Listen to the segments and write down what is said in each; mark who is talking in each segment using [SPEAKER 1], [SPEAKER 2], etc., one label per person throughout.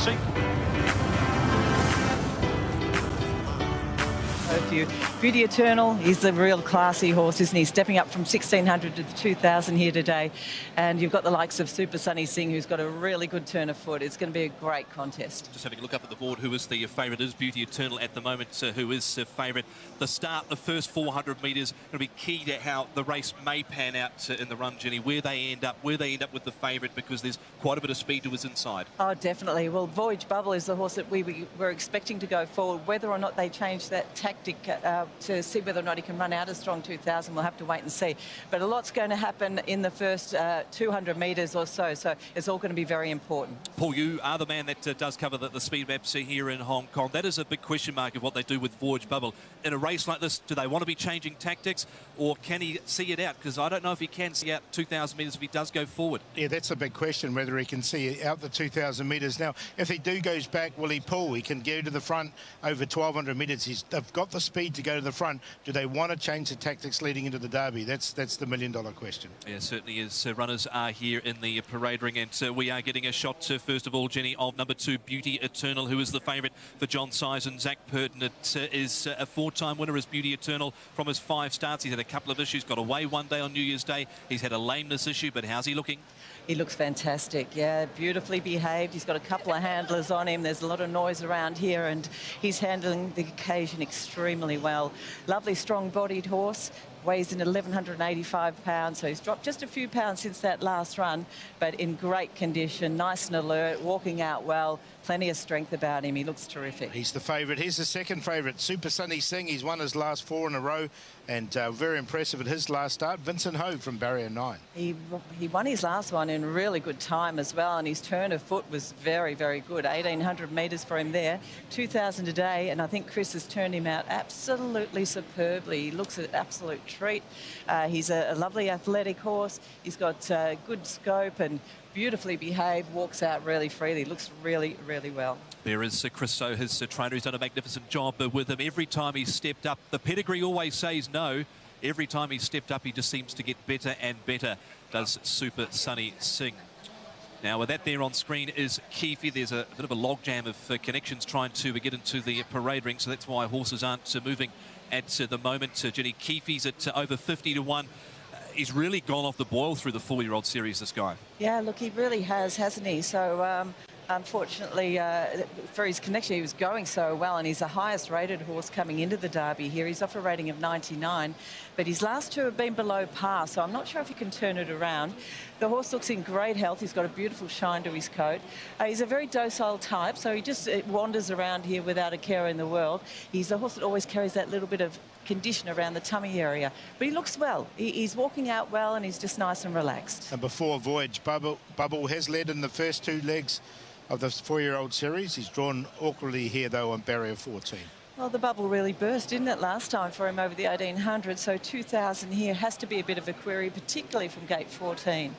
[SPEAKER 1] HKJC.
[SPEAKER 2] Beauty Eternal, he's a real classy horse, isn't he? Stepping up from 1600 to the 2000 here today. And you've got the likes of Super Sunny Singh, who's got a really good turn of foot. It's going to be a great contest.
[SPEAKER 3] Just having a look up at the board, who is the favourite is Beauty Eternal at the moment, who is favourite. The start, the first 400 metres, going to be key to how the race may pan out in the run, Jenny, where they end up with the favourite, because there's quite a bit of speed to his inside.
[SPEAKER 2] Oh, definitely. Well, Voyage Bubble is the horse that we were expecting to go forward. Whether or not they change that tactic to see whether or not he can run out a strong 2000, we'll have to wait and see. But a lot's going to happen in the first 200 metres or so it's all going to be very important.
[SPEAKER 3] Paul, you are the man that does cover the speed maps here in Hong Kong. That is a big question mark of what they do with Voyage Bubble. In a race like this, do they want to be changing tactics, or can he see it out? Because I don't know if he can see out 2,000 metres if he does go forward.
[SPEAKER 4] Yeah, that's a big question, whether he can see out the 2,000 metres. Now, if he goes back, will he pull? He can go to the front over 1,200 metres. They've got the speed to go to the front. Do they want to change the tactics leading into the Derby? That's the million-dollar question.
[SPEAKER 3] Yeah, certainly is. Runners are here in the parade ring, and we are getting a shot, first of all, Jenny, of number 2, Beauty Eternal, who is the favourite for John Size and Zach Purton. It is a 4-time winner as Beauty Eternal from his 5 starts. He's had a couple of issues, got away one day on New Year's Day. He's had a lameness issue, but how's he looking?
[SPEAKER 2] He looks fantastic, yeah, beautifully behaved. He's got a couple of handlers on him. There's a lot of noise around here, and he's handling the occasion extremely well. Lovely, strong-bodied horse. Weighs in 1,185 pounds, so he's dropped just a few pounds since that last run, but in great condition, nice and alert, walking out well, plenty of strength about him. He looks terrific.
[SPEAKER 4] He's the favourite. Here's the second favourite, Super Sunny Singh. He's won his last 4 in a row, and very impressive at his last start. Vincent Ho from Barrier 9.
[SPEAKER 2] He won his last one in really good time as well, and his turn of foot was very, very good. 1,800 metres for him there, 2,000 a day, and I think Chris has turned him out absolutely superbly. He looks an absolute treat. He's a lovely athletic horse. He's got good scope and beautifully behaved, walks out really freely, looks really, really well.
[SPEAKER 3] There is Chris So, his trainer, who's done a magnificent job with him. Every time he's stepped up, the pedigree always says no. Every time he's stepped up, he just seems to get better and better, does Super Sunny Singh. Now, with that there on screen is Keefe. There's a bit of a logjam of connections trying to get into the parade ring, so that's why horses aren't moving at the moment. Jenny, Keefe's at over 50 to 1. He's really gone off the boil through the 4-year-old series, this guy. Yeah,
[SPEAKER 2] look, he really has, hasn't he? So, unfortunately, for his connection, he was going so well, and he's the highest rated horse coming into the Derby here. He's off a rating of 99, but his last 2 have been below par, so I'm not sure if he can turn it around. The horse looks in great health. He's got a beautiful shine to his coat. He's a very docile type, so he just wanders around here without a care in the world. He's a horse that always carries that little bit of condition around the tummy area, but he looks well. He's walking out well, and he's just nice and relaxed.
[SPEAKER 4] And before Voyage Bubble has led in the first 2 legs of the 4-year-old series. He's drawn awkwardly here, though, on barrier 14.
[SPEAKER 2] Well, the bubble really burst, didn't it, last time for him over the 1,800, so 2,000 here has to be a bit of a query, particularly from gate 14.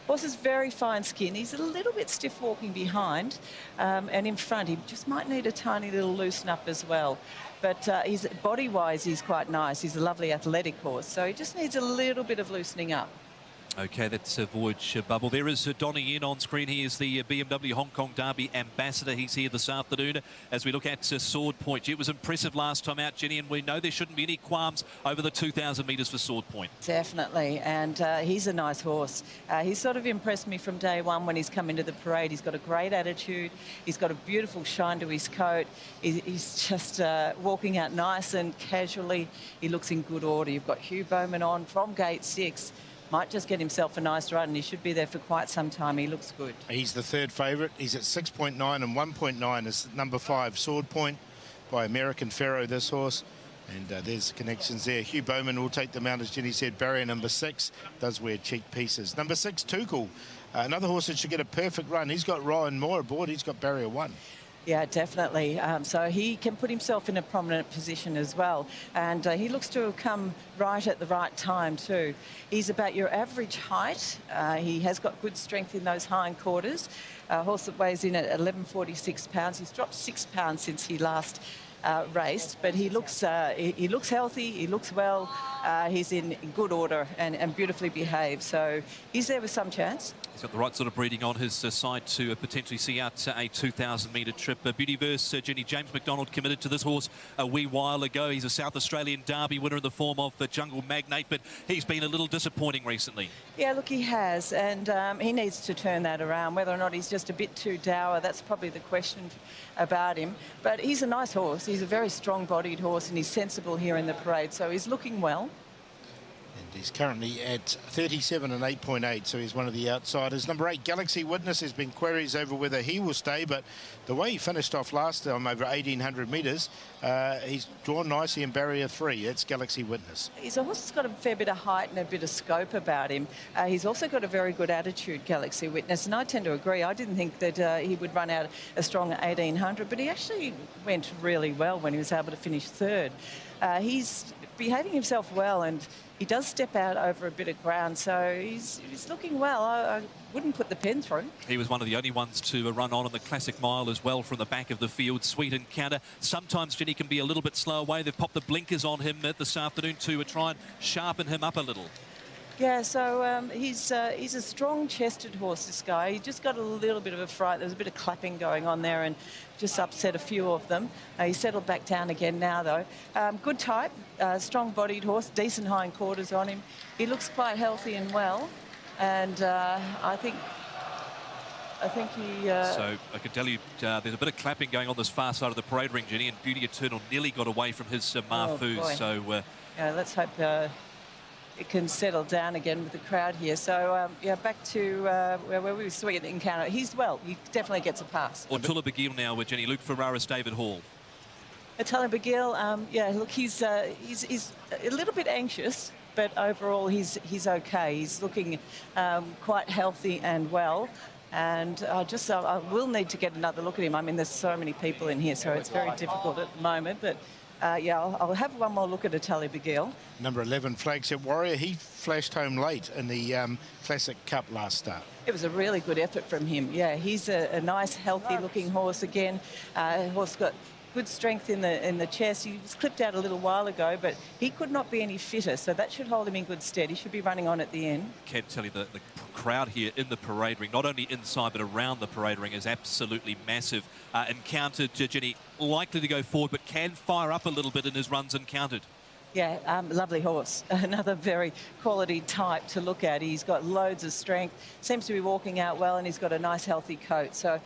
[SPEAKER 2] Horse is very fine skin. He's a little bit stiff walking behind, and in front he just might need a tiny little loosen up as well. But he's body-wise, he's quite nice. He's a lovely athletic horse, so he just needs a little bit of loosening up.
[SPEAKER 3] Okay, that's Voyage Bubble. There is Donnie Yen on screen. He is the BMW Hong Kong Derby ambassador. He's here this afternoon as we look at Sword Point. It was impressive last time out, Jenny, and we know there shouldn't be any qualms over the 2,000 metres for Sword Point.
[SPEAKER 2] Definitely, and he's a nice horse. He's sort of impressed me from day one when he's come into the parade. He's got a great attitude. He's got a beautiful shine to his coat. He's just walking out nice and casually. He looks in good order. You've got Hugh Bowman on from gate 6. Might just get himself a nice run, and he should be there for quite some time. He looks good.
[SPEAKER 4] He's the 3rd favourite. He's at 6.9, and 1.9 is number 5, Sword Point, by American Pharaoh, this horse. And there's the connections there. Hugh Bowman will take them out, as Jenny said. Barrier number 6 does wear cheek pieces. Number 6, Tuchel, another horse that should get a perfect run. He's got Ryan Moore aboard. He's got barrier 1.
[SPEAKER 2] Yeah, definitely. So he can put himself in a prominent position as well. And he looks to have come right at the right time too. He's about your average height. He has got good strength in those hindquarters. A horse that weighs in at 1,146 pounds. He's dropped 6 pounds since he last raced, but he looks healthy, he looks well, he's in good order and beautifully behaved, so he's there with some chance.
[SPEAKER 3] He's got the right sort of breeding on his side to potentially see out a 2,000-metre trip. Beautyverse, Jenny, James McDonald committed to this horse a wee while ago. He's a South Australian Derby winner in the form of the Jungle Magnate, but he's been a little disappointing recently.
[SPEAKER 2] Yeah, look, he has, and he needs to turn that around. Whether or not he's just a bit too dour, that's probably the question about him. But he's a nice horse. He's a very strong-bodied horse, and he's sensible here in the parade, so he's looking well.
[SPEAKER 4] And he's currently at 37 and 8.8, so he's one of the outsiders. Number 8, Galaxy Witness, has been queries over whether he will stay, but the way he finished off last time over 1,800 metres, he's drawn nicely in barrier 3. That's Galaxy Witness.
[SPEAKER 2] He's a horse that's got a fair bit of height and a bit of scope about him. He's also got a very good attitude, Galaxy Witness, and I tend to agree. I didn't think that he would run out a strong 1,800, but he actually went really well when he was able to finish third. He's behaving himself well, and he does step out over a bit of ground, so he's looking well. I wouldn't put the pen through.
[SPEAKER 3] He was one of the only ones to run on the Classic Mile as well from the back of the field. Sweet Encounter. Sometimes Jenny can be a little bit slow away. They've popped the blinkers on him this afternoon to try and sharpen him up a little.
[SPEAKER 2] Yeah, so he's a strong-chested horse, this guy. He just got a little bit of a fright. There was a bit of clapping going on there and just upset a few of them. He's settled back down again now, though. Good type, strong-bodied horse, decent hindquarters on him. He looks quite healthy and well, and I think he...
[SPEAKER 3] So I can tell you there's a bit of clapping going on this far side of the parade ring, Jenny, and Beauty Eternal nearly got away from his Marfus.
[SPEAKER 2] Oh,
[SPEAKER 3] so
[SPEAKER 2] yeah, let's hope it can settle down again with the crowd here. So, yeah, back to where we were Sweet Encounter. He's well. He definitely gets a pass.
[SPEAKER 3] Or Tulla Begil now with Jenny. Luke Ferraris, David Hall.
[SPEAKER 2] Tulla Begil, yeah, look, he's a little bit anxious, but overall he's okay. He's looking quite healthy and well. And I will need to get another look at him. I mean, there's so many people in here, so it's very difficult at the moment. But yeah, I'll have one more look at Tulla Begil.
[SPEAKER 4] Number 11, Flagship Warrior. He flashed home late in the Classic Cup last start.
[SPEAKER 2] It was a really good effort from him. Yeah, he's a nice, healthy-looking horse again. Horse got good strength in the chest. He was clipped out a little while ago, but he could not be any fitter, so that should hold him in good stead. He should be running on at the end.
[SPEAKER 3] Can tell you the crowd here in the parade ring, not only inside but around the parade ring, is absolutely massive. Encountered, Jenny, likely to go forward, but can fire up a little bit in his runs Encountered.
[SPEAKER 2] Yeah, lovely horse. Another very quality type to look at. He's got loads of strength, seems to be walking out well, and he's got a nice healthy coat. So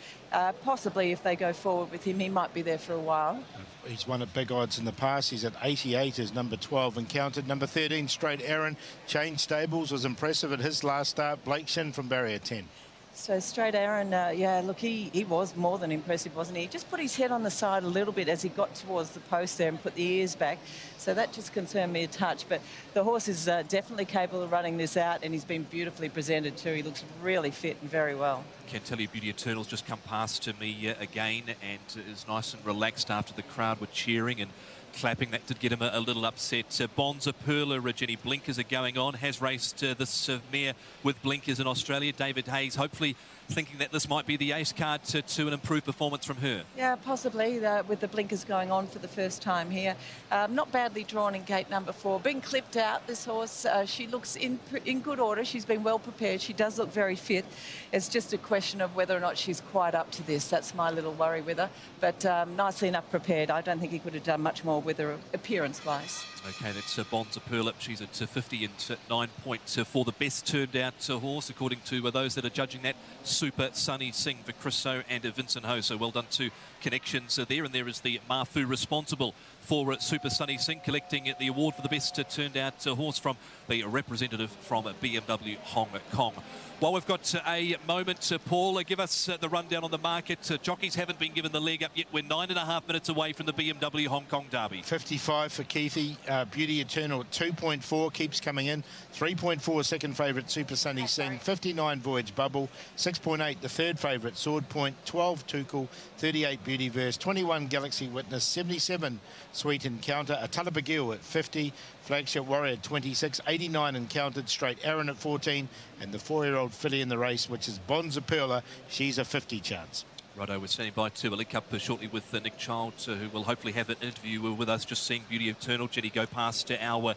[SPEAKER 2] possibly if they go forward with him, he might be there for a while.
[SPEAKER 4] He's won at big odds in the past. He's at 88 as number 12 Encountered. Number 13, Straight Aaron. Chain Stables was impressive at his last start. Blake Shin from barrier 10.
[SPEAKER 2] So Straight Aaron, yeah, look, he was more than impressive, wasn't he? He just put his head on the side a little bit as he got towards the post there and put the ears back. So that just concerned me a touch. But the horse is definitely capable of running this out, and he's been beautifully presented too. He looks really fit and very well.
[SPEAKER 3] Can tell you Beauty Eternal's just come past to me again and is nice and relaxed after the crowd were cheering and clapping. That did get him a little upset. Bonza Perla, Jenny, blinkers are going on. Has raced this mare with blinkers in Australia. David Hayes, hopefully thinking that this might be the ace card to an improved performance from her.
[SPEAKER 2] Yeah, possibly, with the blinkers going on for the first time here. Not badly drawn in gate number 4. Being clipped out, this horse, she looks in good order. She's been well prepared. She does look very fit. It's just a question of whether or not she's quite up to this. That's my little worry with her. But nicely enough prepared. I don't think he could have done much more with her appearance-wise.
[SPEAKER 3] Okay, that's Bonza Perla. She's at 50 and 9 points for the best turned out horse, according to those that are judging that. Super Sunny Singh for Chris So and Vincent Ho. So well done to Connections there. And there is the Marfu responsible for Super Sunny Singh, collecting the award for the best turned out horse from the representative from BMW Hong Kong. Well, we've got a moment, Paul. Give us the rundown on the market. Jockeys haven't been given the leg up yet. We're 9.5 minutes away from the BMW Hong Kong Derby.
[SPEAKER 4] 55 for Keithy. Beauty Eternal at 2.4 keeps coming in. 3.4 second favourite Super Sunny Singh. 59 Voyage Bubble. 6.8 the third favourite Sword Point. 12 Tukul. 38 Beautyverse. 21 Galaxy Witness. 77 Sweet Encounter. Tulla Begil at 50. Flagship Warrior at 26. 89 Encountered. Straight Aaron at 14. And the 4-year-old filly in the race, which is Bonza Perla. She's a 50 chance.
[SPEAKER 3] Righto, we're standing by to link up shortly with Nick Child, who will hopefully have an interview with us. Just seeing Beauty Eternal. Jenny, go past our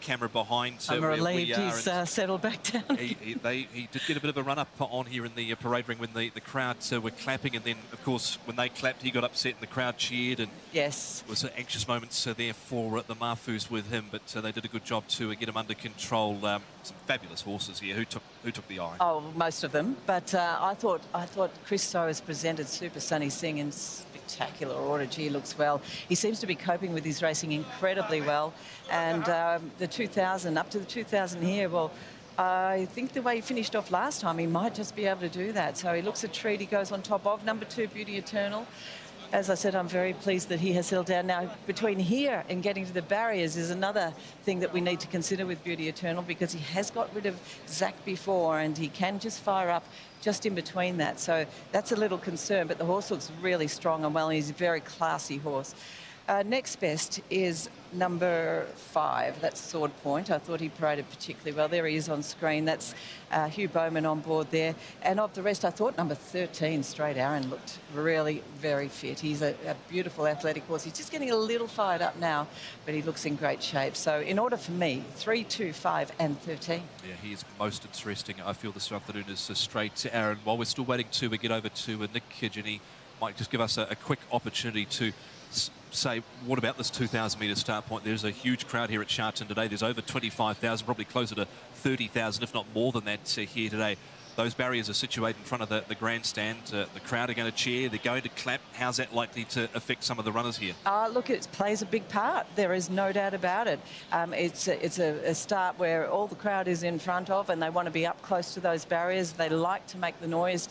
[SPEAKER 3] camera behind.
[SPEAKER 2] I'm relieved he's settled back down.
[SPEAKER 3] He did get a bit of a run-up on here in the parade ring when the crowd were clapping, and then, of course, when they clapped, he got upset and the crowd cheered. And
[SPEAKER 2] yes,
[SPEAKER 3] it was anxious moments there for the Mafus with him, but they did a good job to get him under control. Some fabulous horses here. Who took the eye?
[SPEAKER 2] Oh, most of them. But I thought Christo has presented Super Sunny Singh in spectacular order. Gee, looks well. He seems to be coping with his racing incredibly well. And the 2000, up to the 2000 here, well, I think the way he finished off last time, he might just be able to do that. So he looks a treat. He goes on top of number 2, Beauty Eternal. As I said, I'm very pleased that he has settled down. Now, between here and getting to the barriers is another thing that we need to consider with Beauty Eternal, because he has got rid of Zach before and he can just fire up just in between that. So that's a little concern, but the horse looks really strong and well, and he's a very classy horse. Next best is number 5. That's Sword Point. I thought he paraded particularly well. There he is on screen. That's Hugh Bowman on board there. And of the rest, I thought number 13, Straight Aaron, looked really very fit. He's a beautiful athletic horse. He's just getting a little fired up now, but he looks in great shape. So in order for me, 3, 2, 5 and 13.
[SPEAKER 3] Yeah, he is most interesting. I feel this afternoon is Straight Aaron. While we're still waiting to get over to Nick, Jenny might just give us a quick opportunity to say, what about this 2,000 metre start point? There's a huge crowd here at Sharton today. There's over 25,000, probably closer to 30,000, if not more than that here today. Those barriers are situated in front of the grandstand. The crowd are going to cheer. They're going to clap. How's that likely to affect some of the runners here?
[SPEAKER 2] Look, it plays a big part. There is no doubt about it. It's a start where all the crowd is in front of, and they want to be up close to those barriers. They like to make the noise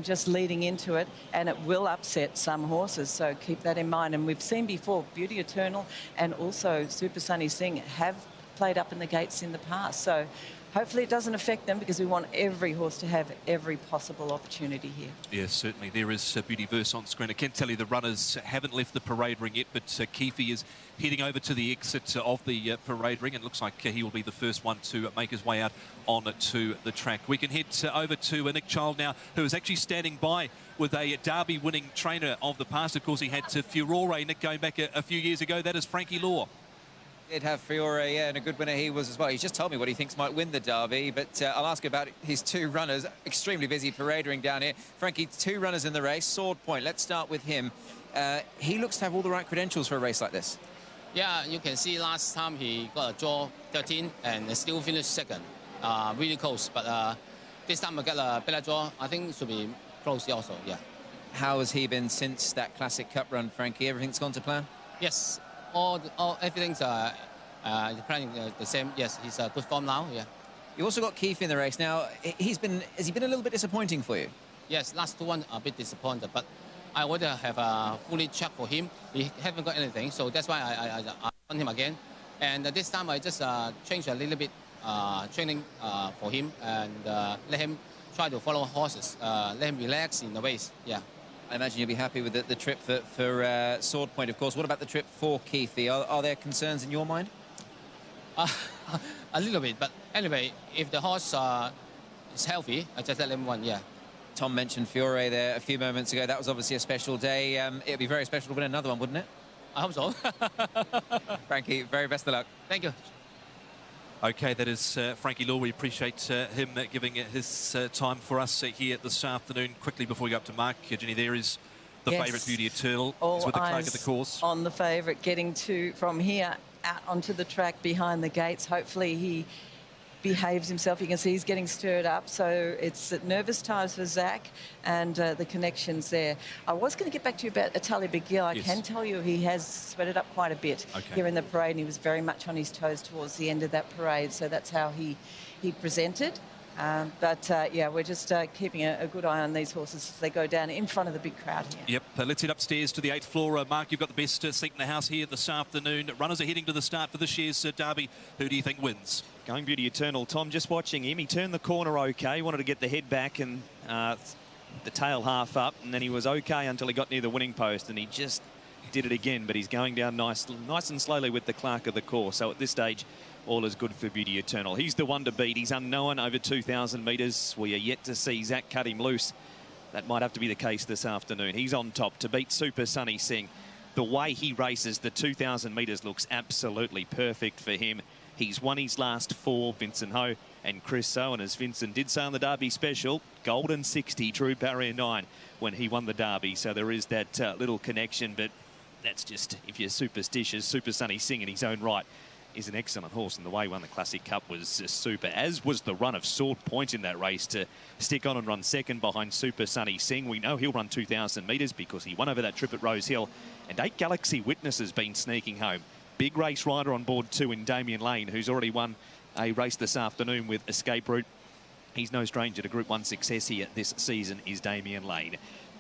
[SPEAKER 2] just leading into it, and it will upset some horses. So keep that in mind. And we've seen before, Beauty Eternal and also Super Sunny Singh have played up in the gates in the past. So hopefully it doesn't affect them, because we want every horse to have every possible opportunity here.
[SPEAKER 3] Yes, certainly. There is Beauty Verse on screen. I can tell you the runners haven't left the parade ring yet, but Keefe is heading over to the exit of the parade ring, and looks like he will be the first one to make his way out on to the track. We can head over to Nick Child now, who is actually standing by with a Derby-winning trainer of the past. Of course, he had Furore, Nick, going back a few years ago. That is Frankie Law.
[SPEAKER 1] Did have Fiore, yeah, and a good winner he was as well. He's just told me what he thinks might win the Derby, but I'll ask about his 2 runners. Extremely busy parade ring down here. Frankie, 2 runners in the race. Sword Point, let's start with him. He looks to have all the right credentials for a race like this.
[SPEAKER 5] Yeah, you can see last time he got a draw 13 and still finished second. Really close, but this time I get a better draw. I think it should be close also, yeah.
[SPEAKER 1] How has he been since that Classic Cup run, Frankie? Everything's gone to plan?
[SPEAKER 5] Yes. Everything's planning the same. Yes, he's a good form now. Yeah.
[SPEAKER 1] You also got Keefe in the race. Now, has he been a little bit disappointing for you?
[SPEAKER 5] Yes, last 2 one a bit disappointed, but I would have a fully check for him. He haven't got anything, so that's why I run him again. And this time I just changed a little bit training for him, and let him try to follow horses. Let him relax in the race. Yeah.
[SPEAKER 1] I imagine you'll be happy with the trip for Sword Point, of course. What about the trip for Keefe? Are there concerns in your mind?
[SPEAKER 5] A little bit, but anyway, if the horse is healthy, I just let him run, yeah.
[SPEAKER 1] Tom mentioned Fiore there a few moments ago. That was obviously a special day. It would be very special to win another one, wouldn't it?
[SPEAKER 5] I hope so.
[SPEAKER 1] Frankie, very best of luck.
[SPEAKER 5] Thank you.
[SPEAKER 3] Okay, that is Frankie Law. We appreciate him giving his time for us here this afternoon. Quickly before we go up to Mark, Jenny, there is the favourite Beauty Eternal. He's with the clerk at the course.
[SPEAKER 2] On the favourite, getting from here out onto the track behind the gates. Hopefully he behaves himself. You can see he's getting stirred up. So it's nervous times for Zach, and the connections there. I was going to get back to you about Italia Bigil. I can tell you he has sweated up quite a bit here in the parade, and he was very much on his toes towards the end of that parade. So that's how he presented. Yeah, we're just keeping a good eye on these horses as they go down in front of the big crowd here.
[SPEAKER 3] Yep, let's head upstairs to the 8th floor. Mark, you've got the best seat in the house here this afternoon. Runners are heading to the start for this year's Derby. Who do you think wins?
[SPEAKER 6] Going Beauty Eternal. Tom, just watching him, he turned the corner okay, wanted to get the head back and the tail half up, and then he was okay until he got near the winning post, and he just did it again, but he's going down nice and slowly with the clerk of the course. So at this stage, all is good for Beauty Eternal. He's the one to beat. He's unknown over 2,000 metres. We are yet to see Zach cut him loose that might have to be the case this afternoon. He's on top to beat Super Sunny Singh. The way he races the 2,000 metres looks absolutely perfect for him. He's won his last 4, Vincent Ho and Chris Owen, as Vincent did say on the Derby special, golden 60, true barrier 9 when he won the Derby. So there is that little connection, but that's just, if you're superstitious, Super Sunny Singh in his own right is an excellent horse, and the way he won the Classic Cup was super, as was the run of Sword Point in that race to stick on and run second behind Super Sunny Singh. We know he'll run 2,000 metres because he won over that trip at Rose Hill, and 8 Galaxy Witness has been sneaking home. Big race rider on board too in Damien Lane, who's already won a race this afternoon with Escape Route. He's no stranger to Group 1 success here this season, is Damien Lane.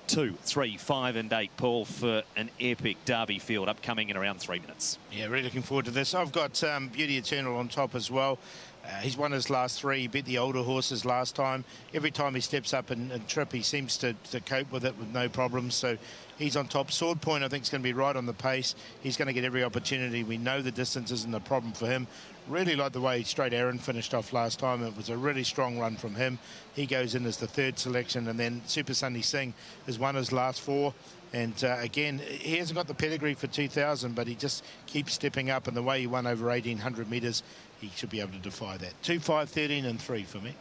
[SPEAKER 6] 2, 3, 5 and 8, Paul, for an epic Derby field upcoming in around 3 minutes.
[SPEAKER 4] Yeah, really looking forward to this. I've got Beauty Eternal on top as well. He's won his last 3. He beat the older horses last time. Every time he steps up and trip, he seems to cope with it with no problems. So he's on top. Sword Point, I think, is going to be right on the pace. He's going to get every opportunity. We know the distance isn't a problem for him. Really like the way Straight Aaron finished off last time. It was a really strong run from him. He goes in as the 3rd selection, and then Super Sunny Singh has won his last 4. And again, he hasn't got the pedigree for 2,000, but he just keeps stepping up. And the way he won over 1,800 metres, he should be able to defy that. 2, 5, 13 and 3 for me.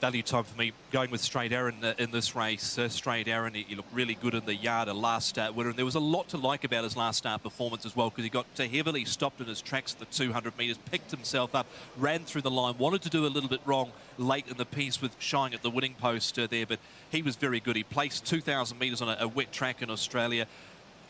[SPEAKER 3] Value time for me, going with Straight Aaron in this race. Straight Aaron, he looked really good in the yard, a last start winner. And there was a lot to like about his last start performance as well, because he got heavily stopped in his tracks at the 200 metres, picked himself up, ran through the line, wanted to do a little bit wrong late in the piece with shying at the winning post there, but he was very good. He placed 2,000 metres on a wet track in Australia.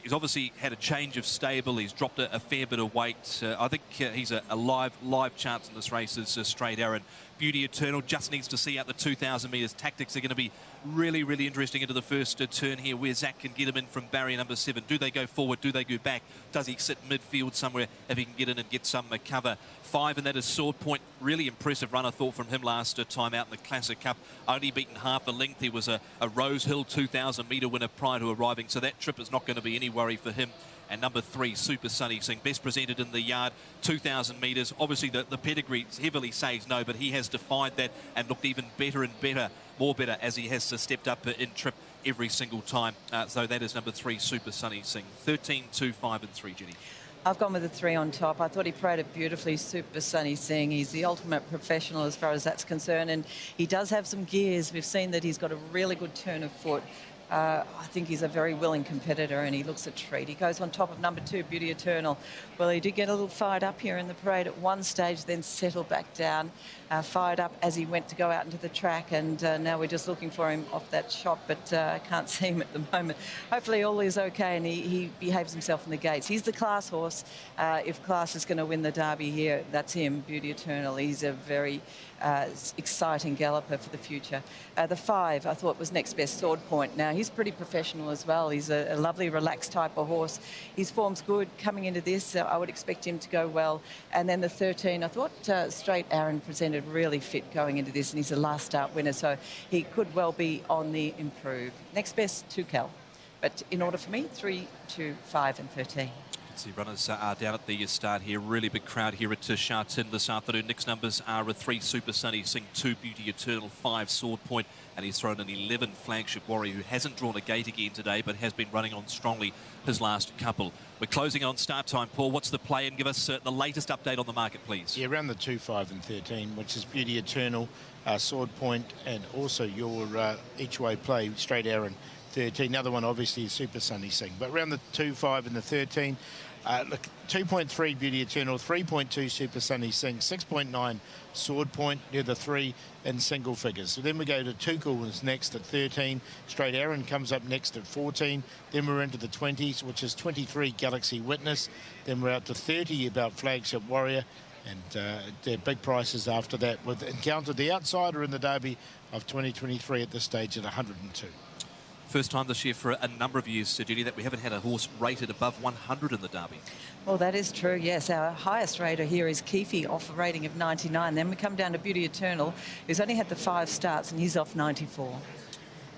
[SPEAKER 3] He's obviously had a change of stable. He's dropped a fair bit of weight. I think he's a live chance in this race is Straight Aaron. Beauty Eternal just needs to see out the 2,000 metres. Tactics are going to be really, really interesting into the first turn here, where Zach can get him in from barrier number 7. Do they go forward? Do they go back? Does he sit midfield somewhere if he can get in and get some cover? 5, and that is Sword Point. Really impressive run, I thought, from him last time out in the Classic Cup. Only beaten half a length. He was a Rose Hill 2,000 metre winner prior to arriving, so that trip is not going to be any worry for him. And number 3, Super Sunny Singh, best presented in the yard, 2,000 metres. Obviously, the pedigree heavily says no, but he has defied that and looked even better and better, more better, as he has stepped up in trip every single time. So that is number 3, Super Sunny Singh. 13, 2, 5 and 3, Jenny.
[SPEAKER 2] I've gone with the 3 on top. I thought he paraded beautifully, Super Sunny Singh. He's the ultimate professional as far as that's concerned, and he does have some gears. We've seen that he's got a really good turn of foot. I think he's a very willing competitor, and he looks a treat. He goes on top of number 2, Beauty Eternal. Well, he did get a little fired up here in the parade at one stage, then settled back down, fired up as he went to go out into the track, and now we're just looking for him off that shot, but I can't see him at the moment. Hopefully all is okay, and he behaves himself in the gates. He's the class horse. If class is going to win the Derby here, that's him, Beauty Eternal. He's a very exciting galloper for the future. The 5, I thought, was next best, Sword Point. Now, he's pretty professional as well. He's a lovely, relaxed type of horse. His form's good coming into this. I would expect him to go well. And then the 13, I thought Straight Aaron presented really fit going into this, and he's a last start winner, so he could well be on the improve. Next best, 2 Cal. But in order for me, 3, 2, 5 and 13.
[SPEAKER 3] See, runners are down at the start here. Really big crowd here at Sha Tin this afternoon. Nick's numbers are 3, Super Sunny Singh, 2, Beauty Eternal, 5, Sword Point, and he's thrown an 11, Flagship Warrior, who hasn't drawn a gate again today, but has been running on strongly his last couple. We're closing on start time, Paul. What's the play? And give us the latest update on the market, please.
[SPEAKER 4] Yeah, around the 2, 5 and 13, which is Beauty Eternal, Sword Point, and also your each way play, Straight Aaron, 13. The other one, obviously, is Super Sunny Singh. But around the 2, 5 and the 13, look, 2.3 Beauty Eternal, 3.2 Super Sunny Singh, 6.9 Sword Point, near the 3 in single figures. So then we go to Tuchel next at 13. Straight Aaron comes up next at 14. Then we're into the 20s, which is 23 Galaxy Witness. Then we're out to 30 about Flagship Warrior. And they're big prices after that, with Encounter, the outsider in the Derby of 2023 at this stage at 102.
[SPEAKER 3] First time this year for a number of years, Judy, that we haven't had a horse rated above 100 in the Derby.
[SPEAKER 2] Well, that is true, yes. Our highest rater here is Keefe, off a rating of 99. Then we come down to Beauty Eternal, who's only had the 5 starts, and he's off 94.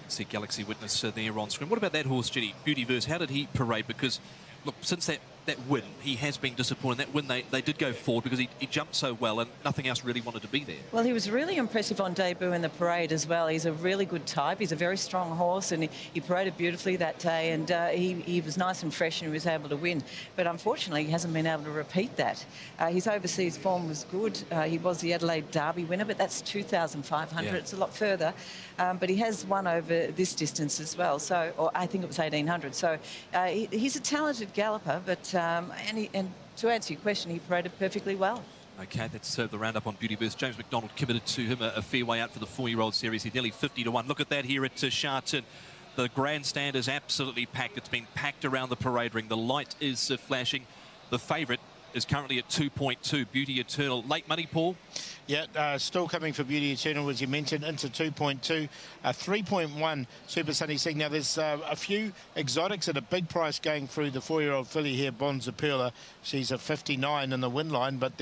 [SPEAKER 3] See Galaxy Witness there on screen. What about that horse, Judy, Beauty Verse? How did he parade? Because, look, since that that win. He has been disappointed. That win, they did go forward because he jumped so well and nothing else really wanted to be there.
[SPEAKER 2] Well, he was really impressive on debut in the parade as well. He's a really good type. He's a very strong horse, and he paraded beautifully that day, and he was nice and fresh, and he was able to win. But unfortunately, he hasn't been able to repeat that. His overseas form was good. He was the Adelaide Derby winner, but that's 2,500.
[SPEAKER 3] Yeah.
[SPEAKER 2] It's a lot further. But he has won over this distance as well. So, or I think it was 1,800. So he's a talented galloper, but and to answer your question, he paraded perfectly well.
[SPEAKER 3] Okay, that's the roundup on Beautyverse. James McDonald committed to him a fair way out for the 4-year-old series. He's nearly 50 to 1. Look at that here at Sharton. The grandstand is absolutely packed. It's been packed around the parade ring. The light is flashing. The favourite is currently at 2.2. Beauty Eternal. Late money, Paul?
[SPEAKER 4] Yeah, still coming for Beauty Eternal, as you mentioned, into 2.2. 3.1 Super Sunny Sing. Now, there's a few exotics at a big price going through the 4-year-old filly here, Bonza Perla. She's at 59 in the win line, but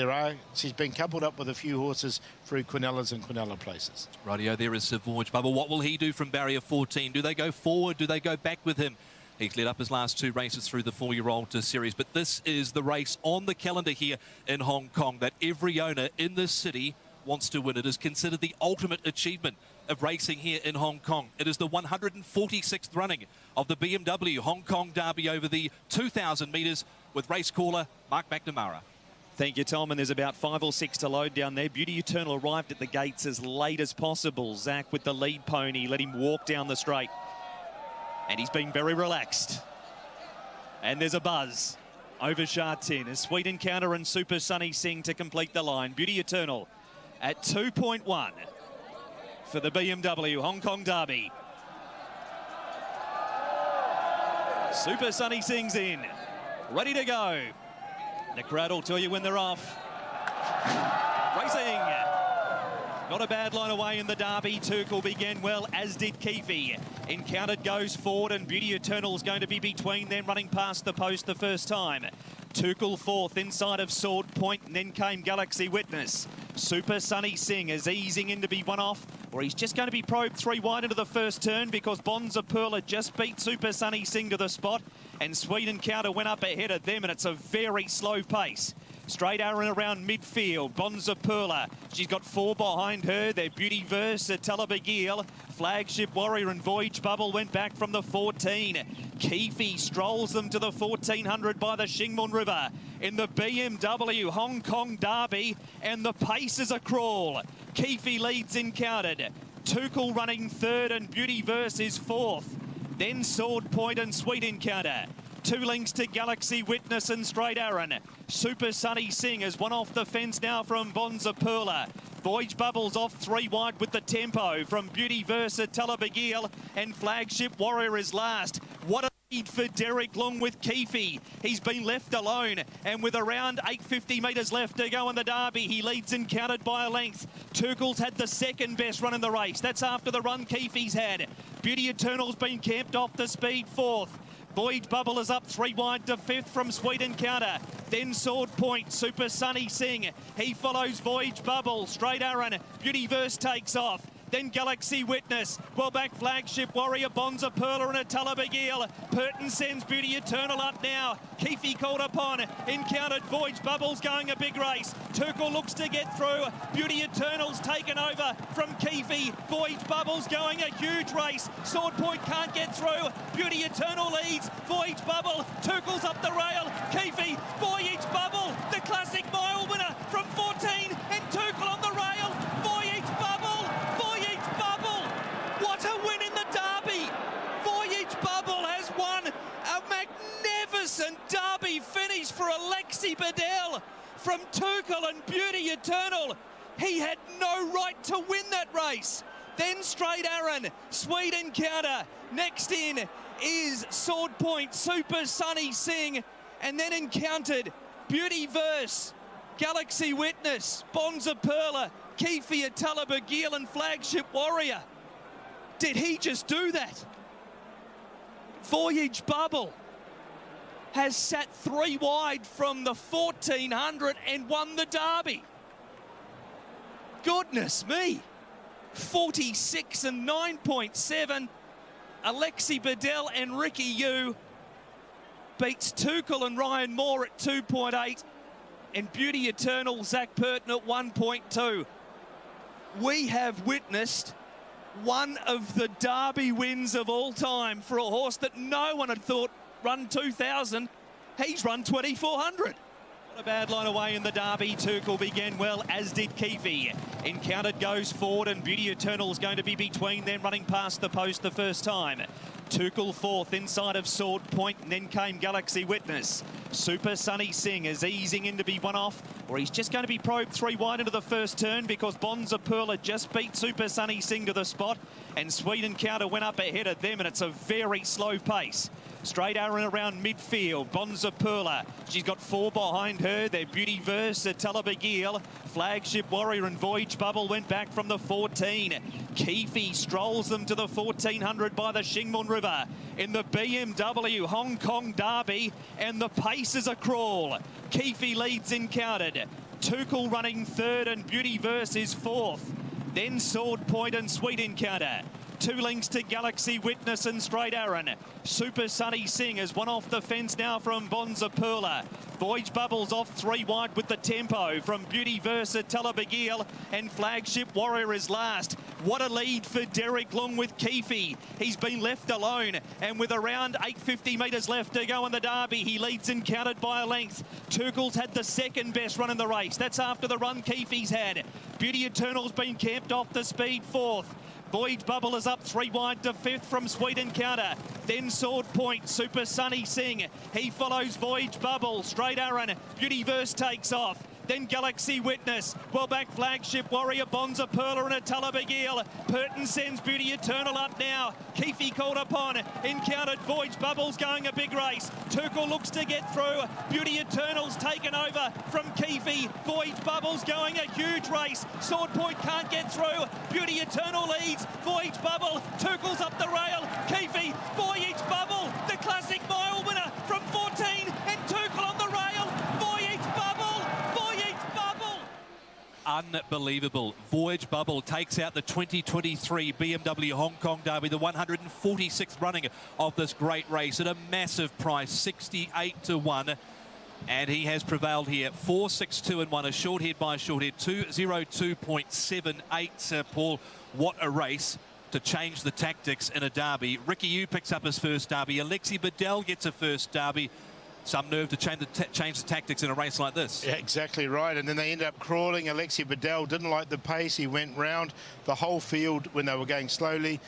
[SPEAKER 4] she's been coupled up with a few horses through Quinellas and Quinella places.
[SPEAKER 3] Rightio, there is Voyage Bubble. What will he do from barrier 14? Do they go forward? Do they go back with him? He's led up his last 2 races through the 4-year-old series, but this is the race on the calendar here in Hong Kong that every owner in this city wants to win. It is considered the ultimate achievement of racing here in Hong Kong. It is the 146th running of the BMW Hong Kong Derby over the 2,000 metres with race caller Mark McNamara.
[SPEAKER 6] Thank you, Tom. And there's about 5 or 6 to load down there. Beauty Eternal arrived at the gates as late as possible. Zach with the lead pony, let him walk down the straight. And he's been very relaxed. And there's a buzz over Sharton as Sweet Encounter and Super Sunny Sing to complete the line. Beauty Eternal at 2.1 for the BMW Hong Kong Derby. Super Sunny Sing's in, ready to go. The crowd will tell you when they're off. Racing. Not a bad line away in the Derby. Turkle began well, as did Keefe. Encountered goes forward, and Beauty Eternal's going to be between them, running past the post the first time. Turkle fourth inside of Sword Point, and then came Galaxy Witness. Super Sunny Sing is easing in to be one off, or he's just going to be probed 3 wide into the first turn because Bonza Perla just beat Super Sunny Sing to the spot, and Sweet Encounter went up ahead of them, and it's a very slow pace. Straight Aaron around midfield. Bonza Perla. She's got 4 behind her. They're Beautyverse, Talabagil, Flagship Warrior, and Voyage Bubble went back from the 14. Keefe strolls them to the 1400 by the Shingmun River in the BMW Hong Kong Derby, and the pace is a crawl. Keefe leads Encountered. Tuchel running third, and Beautyverse is fourth. Then Sword Point and Sweet Encounter. 2 lengths to Galaxy Witness and Straight Aaron. Super Sunny Sing has one off the fence now from Bonza Perla. Voyage Bubbles off 3 wide with the tempo from Beautyverse at Talabagil, and Flagship Warrior is last. What a lead for Derek Long with Keefe. He's been left alone, and with around 850 metres left to go in the Derby, he leads Encountered by a length. Turkle's had the second best run in the race. That's after the run Keefe's had. Beauty Eternal's been camped off the speed 4th. Voyage Bubble is up 3 wide to 5th from Sweet Encounter. Then Sword Point, Super Sunny Sing. He follows Voyage Bubble. Straight Aaron, Beautyverse takes off. Then Galaxy Witness. Well back Flagship Warrior, Bonza Perla and a Talabagil. Purton sends Beauty Eternal up now. Keefe called upon. Encountered Voyage Bubbles going a big race. Turkle looks to get through. Beauty Eternal's taken over from Keefe. Voyage Bubbles going a huge race. Sword Point can't get through. Beauty Eternal leads. Voyage Bubble. Turkle's up the rail. Keefe. Voyage Bubble. The classic mile winner from 14. And Turkle on the rail. Voyage Bubble. Voyage Bubble. What a win in the Derby. Voyage Bubble has won a magnificent Derby finish for Alexi Bedell from Turkle and Beauty Eternal. He had no right to win that race. Then Straight Aaron, Sweet Encounter. Next in is Sword Point, Super Sunny Sing, and then Encountered Beautyverse, Galaxy Witness, Bonza Perla, Keefe, Talabagil, and Flagship Warrior. Did he just do that? Voyage Bubble has sat 3 wide from the 1400 and won the Derby. Goodness me. 46 and 9.7. Alexi Bedell and Ricky Yu beats Tuchel and Ryan Moore at 2.8 and Beauty Eternal Zach Purton at 1.2. We have witnessed one of the Derby wins of all time for a horse that no one had thought run 2,000. He's run 2,400. What a bad line away in the Derby. Tuchel began well, as did Keefe. Encountered goes forward, and Beauty Eternal is going to be between them, running past the post the first time. Tuchel fourth inside of Sword Point, and then came Galaxy Witness. Super Sunny Singh is easing in to be one off, or he's just going to be probed 3 wide into the first turn because Bonza Perla just beat Super Sunny Singh to the spot, and Sweet Encounter went up ahead of them, and it's a very slow pace. Straight Aaron around midfield. Bonza Perla, she's got 4 behind her. They're Beauty Verse, Talabagil, Flagship Warrior, and Voyage Bubble went back from the 14. Keefe strolls them to the 1400 by the Shingmun River in the BMW Hong Kong Derby, and the pace is a crawl. Keefe leads Encountered. Tuchel running third, and Beauty Verse is fourth. Then Sword Point and Sweet Encounter. 2 links to Galaxy Witness and Straight Aaron. Super Sunny Singh has one off the fence now from Bonza Perla. Voyage Bubbles off 3 wide with the tempo from Beauty Versa, Talabagil, and Flagship Warrior is last. What a lead for Derek Long with Keefe. He's been left alone, and with around 850 metres left to go in the Derby, he leads Encountered by a length. Tuchel's had the second best run in the race. That's after the run Keefe's had. Beauty Eternal's been camped off the speed 4th. Voyage Bubble is up 3 wide to 5th from Sweet Encounter. Then Sword Point, Super Sunny Singh. He follows Voyage Bubble. Straight Aaron, Beauty Verse takes off. Then Galaxy Witness. Well back Flagship Warrior, Bonza Perla and a Talabagil. Purton sends Beauty Eternal up now. Keefe called upon. Encountered Voyage Bubbles going a big race. Tuchel looks to get through. Beauty Eternal's taken over from Keefe. Voyage Bubbles going a huge race. Sword Point can't get through. Beauty Eternal leads. Voyage Bubble. Tuchel's up the rail. Keefe, Voyage Bubble, the classic mile winner from 14. And Tuchel on the rail. Voyage Bubble. Unbelievable. Voyage Bubble takes out the 2023 BMW Hong Kong Derby, the 146th running of this great race at a massive price, 68 to 1. And he has prevailed here, 4.62 and 1, a short head by a short head, 2:02.78. Paul, what a race to change the tactics in a derby. Ricky Yu picks up his first derby. Alexi Bedell gets a first derby. Some nerve to change the tactics in a race like this.
[SPEAKER 4] Yeah, exactly right. And then they end up crawling. Alexi Bedell didn't like the pace. He went round the whole field when they were going slowly.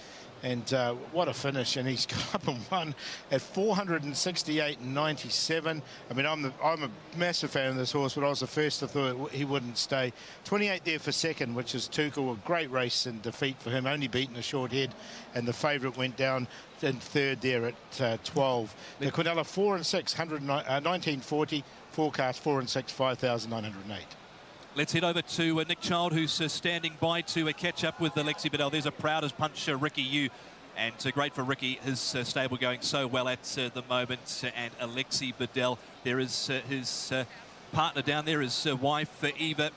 [SPEAKER 4] And what a finish. And he's got up and won at 468.97. I mean, I'm a massive fan of this horse, but I was the first to thought he wouldn't stay. 28 there for second, which is Tuchel. A great race and defeat for him, only beaten a short head. And the favourite went down in third there at 12. The Quinella 4 and 6, 1940. Forecast 4 and 6, 5,908.
[SPEAKER 3] Let's head over to Nick Child, who's standing by to catch up with Alexi Bedell. There's a proud as punch, Ricky Yu. And great for Ricky, his stable going so well at the moment. And Alexi Bedell, there is his partner down there, his wife, Eva.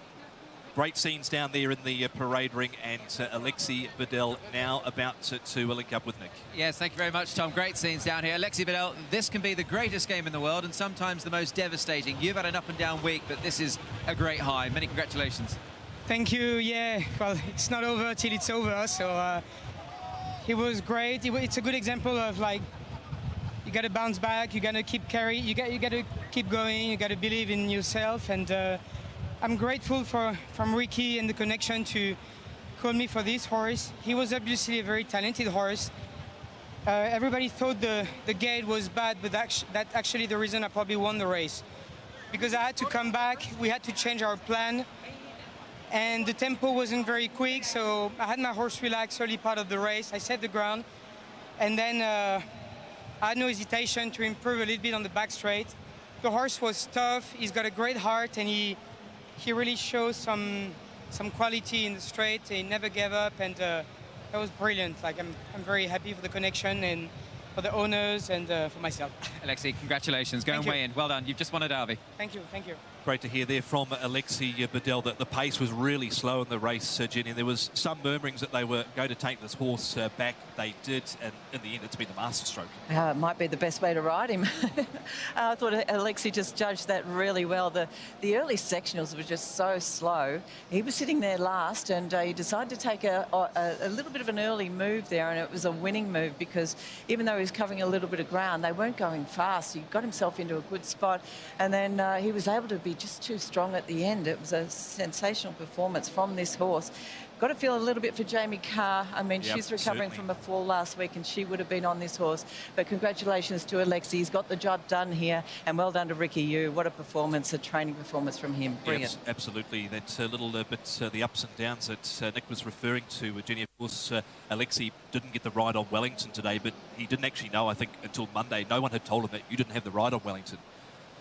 [SPEAKER 3] Great scenes down there in the parade ring, and Alexi Bedell now about to link up with Nick.
[SPEAKER 1] Yes, thank you very much, Tom. Great scenes down here. Alexi Bedell, this can be the greatest game in the world and sometimes the most devastating. You've had an up and down week, but this is a great high. Many congratulations.
[SPEAKER 7] Thank you. Yeah, well, it's not over till it's over, so it was great. It's a good example of, like, you got to bounce back, you got to keep carrying, you got to keep going, you got to believe in yourself, and I'm grateful from Ricky and the connection to call me for this horse. He was obviously a very talented horse. Everybody thought the gate was bad, but that's actually the reason I probably won the race. Because I had to come back, we had to change our plan, and the tempo wasn't very quick, so I had my horse relax early part of the race. I set the ground, and then I had no hesitation to improve a little bit on the back straight. The horse was tough, he's got a great heart, and he really shows some quality in the straight. He never gave up, and that was brilliant. Like, I'm very happy for the connection, and for the owners and for myself.
[SPEAKER 1] Alexi, congratulations. Go
[SPEAKER 7] Thank
[SPEAKER 1] and
[SPEAKER 7] you.
[SPEAKER 1] weigh in. Well done. You've just won a derby.
[SPEAKER 7] Thank you, thank you.
[SPEAKER 3] Great to hear there from Alexi Bedell that the pace was really slow in the race, Jenny. And there was some murmurings that they were going to take this horse back. They did, and in the end, it's been the masterstroke.
[SPEAKER 2] It might be the best way to ride him. I thought Alexi just judged that really well. The early sectionals were just so slow. He was sitting there last, and he decided to take a little bit of an early move there, and it was a winning move because even though he was covering a little bit of ground, they weren't going fast. He got himself into a good spot, and then he was able to be just too strong at the end. It was a sensational performance from this horse. Got to feel a little bit for Jamie Carr. I mean,
[SPEAKER 3] Yep,
[SPEAKER 2] she's recovering
[SPEAKER 3] certainly.
[SPEAKER 2] from a fall last week, and she would have been on this horse. But congratulations to Alexi. He's got the job done here, and well done to Ricky Yu. What a performance, a training performance from him. Brilliant.
[SPEAKER 3] Yes, absolutely. That's a little bit the ups and downs that Nick was referring to. Jenny, of course, Alexi didn't get the ride on Wellington today, but he didn't actually know, I think, until Monday. No one had told him that you didn't have the ride on Wellington.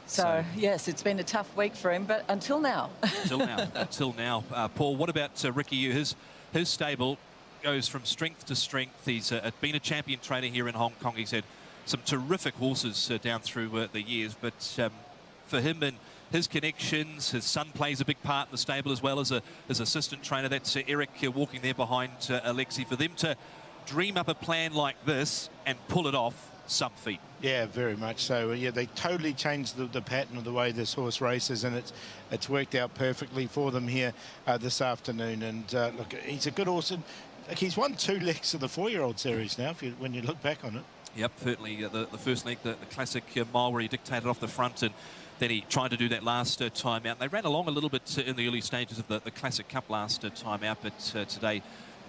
[SPEAKER 2] So, yes, it's been a tough week for him, but until now.
[SPEAKER 3] Until now. Paul, what about Ricky Yu? His stable goes from strength to strength. He's been a champion trainer here in Hong Kong. He's had some terrific horses down through the years, but for him and his connections, his son plays a big part in the stable as well as his assistant trainer. That's Eric walking there behind Alexi. For them to dream up a plan like this and pull it off, some feat.
[SPEAKER 4] Yeah, very much so. Yeah, they totally changed the pattern of the way this horse races, and it's worked out perfectly for them here this afternoon. And look, he's a good horse. And, like, he's won 2 legs of the 4-year-old series now, when you look back on it.
[SPEAKER 3] Yep, certainly the first leg, the classic mile where he dictated off the front, and then he tried to do that last time out. They ran along a little bit in the early stages of the Classic Cup last time out, but today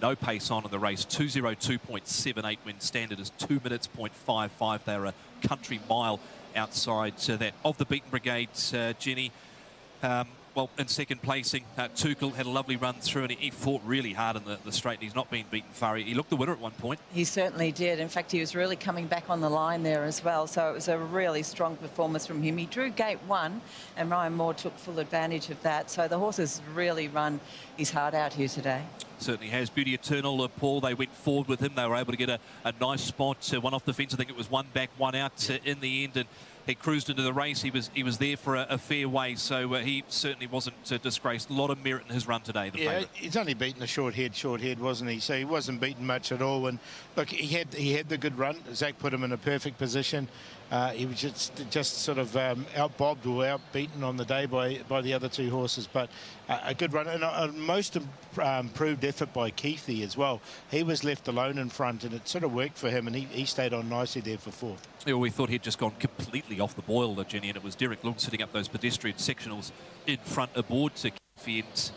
[SPEAKER 3] no pace on in the race. 2:02.78 when standard is 2 minutes .55. They're a country mile outside that of the beaten brigade. Jenny, well, in second placing, Tuchel had a lovely run through, and he fought really hard in the straight. He's not been beaten far. He looked the winner at one point.
[SPEAKER 2] He certainly did. In fact, he was really coming back on the line there as well. So it was a really strong performance from him. He drew gate 1, and Ryan Moore took full advantage of that. So the horse has really run his heart out here today.
[SPEAKER 3] Certainly has. Beauty Eternal, Paul, they went forward with him. They were able to get a nice spot, one off the fence. I think it was one back, one out in the end, and he cruised into the race. He was there for a fair way, so he certainly wasn't disgraced. A lot of merit in his run today, the favourite.
[SPEAKER 4] He's only beaten a short head, wasn't he? So he wasn't beaten much at all. And look, he had the good run. Zach put him in a perfect position. He was just sort of outbobbed or outbeaten on the day by the other 2 horses, but a good run and a most improved effort by Keithy as well. He was left alone in front, and it sort of worked for him, and he stayed on nicely there for 4th.
[SPEAKER 3] Yeah, we thought he'd just gone completely off the boil, Jenny, and it was Derek Lung sitting up those pedestrian sectionals in front aboard to Keithy, and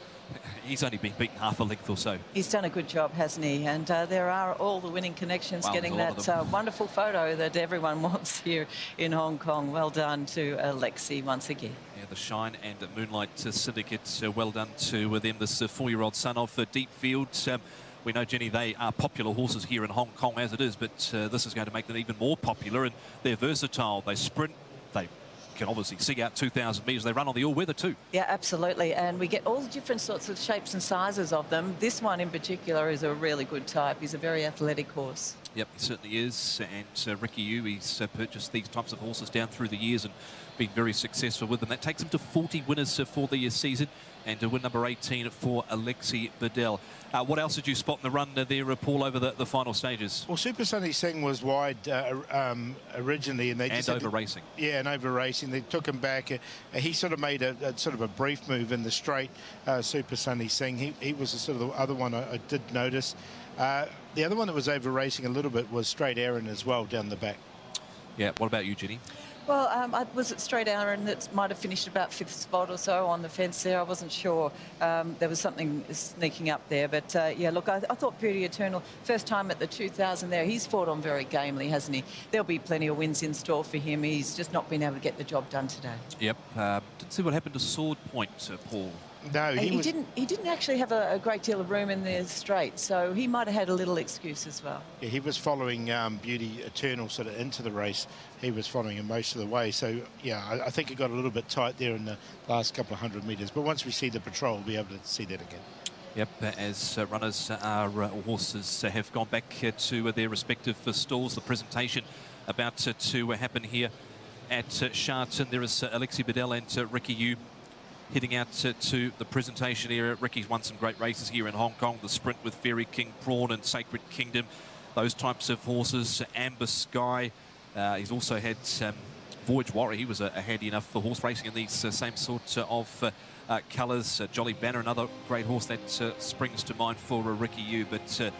[SPEAKER 3] he's only been beaten half a length or so.
[SPEAKER 2] He's done a good job, hasn't he? And there are all the winning connections,
[SPEAKER 3] Wow,
[SPEAKER 2] getting that wonderful photo that everyone wants here in Hong Kong. Well done to Alexi once again.
[SPEAKER 3] Yeah, the Shine and Moonlight Syndicate, well done to them. This 4-year-old son of Deepfield. We know, Jenny, they are popular horses here in Hong Kong as it is, but this is going to make them even more popular, and they're versatile. They sprint, they can obviously see out 2,000 metres. They run on the all-weather too.
[SPEAKER 2] Yeah, absolutely. And we get all the different sorts of shapes and sizes of them. This one in particular is a really good type. He's a very athletic horse.
[SPEAKER 3] Yep, he certainly is. And Ricky Yu, he's purchased these types of horses down through the years and been very successful with them. That takes him to 40 winners for the season, and win number 18 for Alexi Bedell. What else did you spot in the run there, Paul, over the final stages?
[SPEAKER 4] Well, Super Sunny Singh was wide originally, and they just
[SPEAKER 3] over racing.
[SPEAKER 4] Yeah, and over racing. They took him back. He sort of made a sort of a brief move in the straight. Super Sunny Singh. He was the sort of the other one I did notice. The other one that was over racing a little bit was Straight Aaron as well down the back.
[SPEAKER 3] Yeah. What about you, Jenny?
[SPEAKER 2] Well, I was at Straight Aaron that might have finished about 5th spot or so on the fence there. I wasn't sure. There was something sneaking up there. But, yeah, look, I thought Beauty Eternal, first time at the 2,000 there, he's fought on very gamely, hasn't he? There'll be plenty of wins in store for him. He's just not been able to get the job done today.
[SPEAKER 3] Yep. Didn't see what happened to Sword Point, Paul.
[SPEAKER 4] No,
[SPEAKER 2] he didn't actually have a great deal of room in the straight, so he might have had a little excuse as well.
[SPEAKER 4] Yeah, he was following Beauty Eternal sort of into the race. He was following him most of the way. So, yeah, I think it got a little bit tight there in the last couple of 100 metres. But once we see the patrol, we'll be able to see that again.
[SPEAKER 3] Yep, as runners are, horses have gone back to their respective stalls. The presentation about to happen here at Sharton. There is Alexi Bedell and Ricky Yu heading out to the presentation area. Ricky's won some great races here in Hong Kong. The sprint with Fairy King Prawn and Sacred Kingdom. Those types of horses. Amber Sky. He's also had Voyage Warrior. He was a handy enough for horse racing in these same sort of colours. Jolly Banner, another great horse that springs to mind for Ricky Yu. But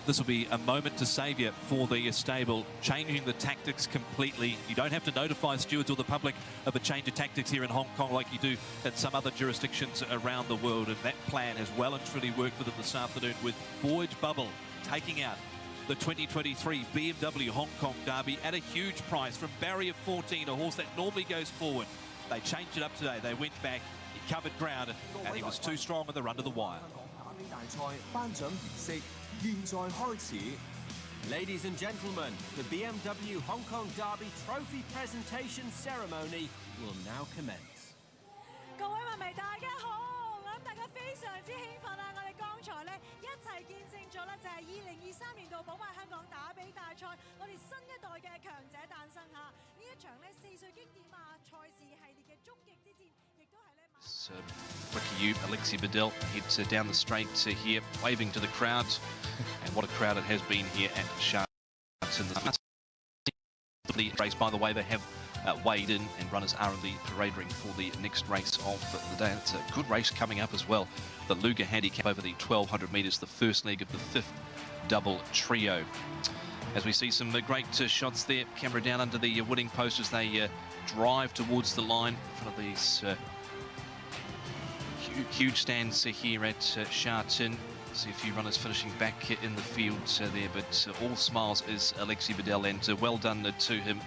[SPEAKER 3] this will be a moment to saviour for the stable, changing the tactics completely. You don't have to notify stewards or the public of a change of tactics here in Hong Kong like you do at some other jurisdictions around the world. And that plan has well and truly worked for them this afternoon, with Voyage Bubble taking out the 2023 BMW Hong Kong Derby at a huge price from Barrier 14, a horse that normally goes forward. They changed it up today. They went back, he covered ground, and he was too strong in the run to the wire.
[SPEAKER 8] Ladies and gentlemen, the BMW Hong Kong Derby Trophy Presentation Ceremony will now commence.
[SPEAKER 9] 各位樂迷大家好，我諗大家非常之興奮啊！我哋剛才咧一齊見證咗咧就係2023年度寶馬香港打比大賽，我哋新一代嘅強者誕生嚇。呢一場咧4歲經典馬賽事系列嘅終極之戰，亦都係咧。
[SPEAKER 3] Ricky Yu, Alexi Bedell heads down the straight here, waving to the crowd. And what a crowd it has been here at Sharton. The race, by the way, they have weighed in, and runners are in the parade ring for the next race of the day. It's a good race coming up as well. The Luger Handicap over the 1200 metres, the first leg of the fifth double trio. As we see some great shots there, camera down under the winning post as they drive towards the line in front of these huge stands here at Sharton. See a few runners finishing back in the field there, but all smiles is Alexi Bedell, and well done to him.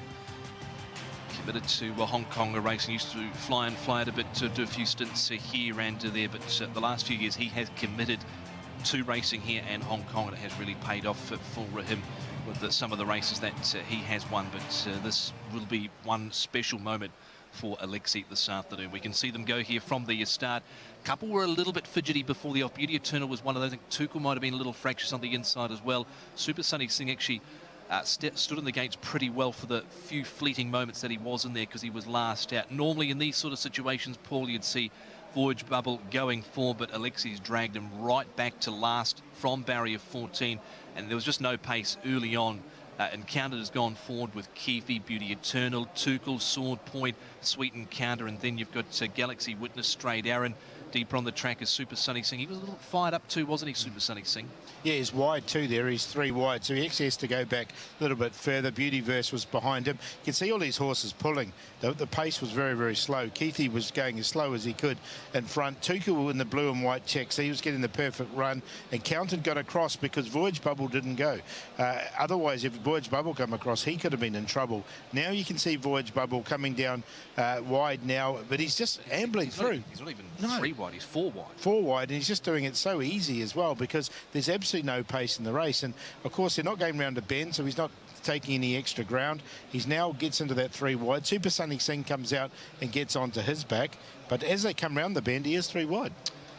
[SPEAKER 3] Committed to Hong Kong racing, used to fly it a bit, to do a few stints here and there, but the last few years he has committed to racing here in Hong Kong, and it has really paid off for him with some of the races that he has won. But this will be one special moment for Alexi this afternoon. We can see them go here from the start. Couple were a little bit fidgety before the off. Beauty Eternal was one of those. I think Tuchel might have been a little fractious on the inside as well. Super Sunny Singh actually stood in the gates pretty well for the few fleeting moments that he was in there, because he was last out. Normally in these sort of situations, Paul, you'd see Voyage Bubble going forward, but Alexi's dragged him right back to last from Barrier 14, and there was just no pace early on. Encounter has gone forward with Keefe, Beauty Eternal, Tuchel, Sword Point, Sweet Encounter, and then you've got Galaxy Witness, Straight Aaron. Deeper on the track is Super Sunny Singh. He was a little fired up too, wasn't he, Super Sunny Singh?
[SPEAKER 4] Yeah, he's wide too there. He's 3 wide, so he actually has to go back a little bit further. Beautyverse was behind him. You can see all these horses pulling. The pace was very, very slow. Keithy was going as slow as he could in front. Tuku in the blue and white checks. He was getting the perfect run, and Counted got across because Voyage Bubble didn't go. Otherwise, if Voyage Bubble come across, he could have been in trouble. Now you can see Voyage Bubble coming down wide now, but he's just ambling through.
[SPEAKER 3] He's not even 3 wide, he's 4 wide.
[SPEAKER 4] 4 wide, and he's just doing it so easy as well, because there's absolutely no pace in the race. And of course they're not going round a bend, so he's not taking any extra ground. He's now gets into that 3 wide. Super Sunny Singh comes out and gets onto his back, but as they come round the bend, he is 3 wide.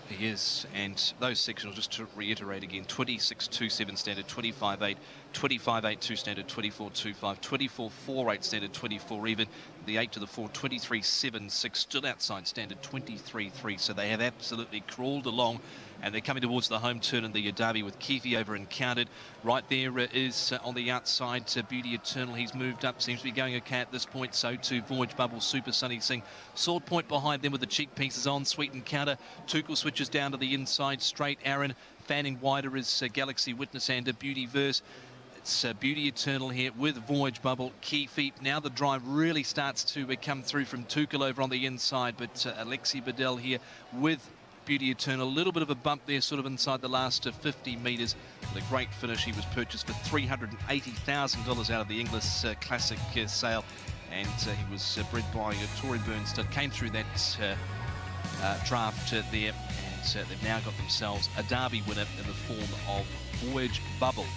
[SPEAKER 3] He is, and those sectionals, just to reiterate again, 26.27 standard, 25.8, 25.82 standard, 24.25, 24.48 standard, 24 even, the 8 to the 4, 23.76, still outside standard, 23.3, so they have absolutely crawled along, and they're coming towards the home turn in the Derby with Keefe over Encountered. Right there is on the outside Beauty Eternal. He's moved up, seems to be going okay at this point. So too Voyage Bubble, Super Sunny Singh. Sword Point behind them with the cheek pieces on. Sweet Encounter. Tuchel switches down to the inside. Straight Aaron. Fanning wider is Galaxy Witness and Beautyverse. It's Beauty Eternal here with Voyage Bubble, Keefe. Now the drive really starts to come through from Tuchel over on the inside, but Alexi Bedell here with Beauty Eternal. A little bit of a bump there, sort of inside the last 50 metres. But a great finish. He was purchased for $380,000 out of the Inglis Classic sale, and he was bred by Tory Burnstead. Came through that draft there, and they've now got themselves a Derby winner in the form of Voyage Bubble.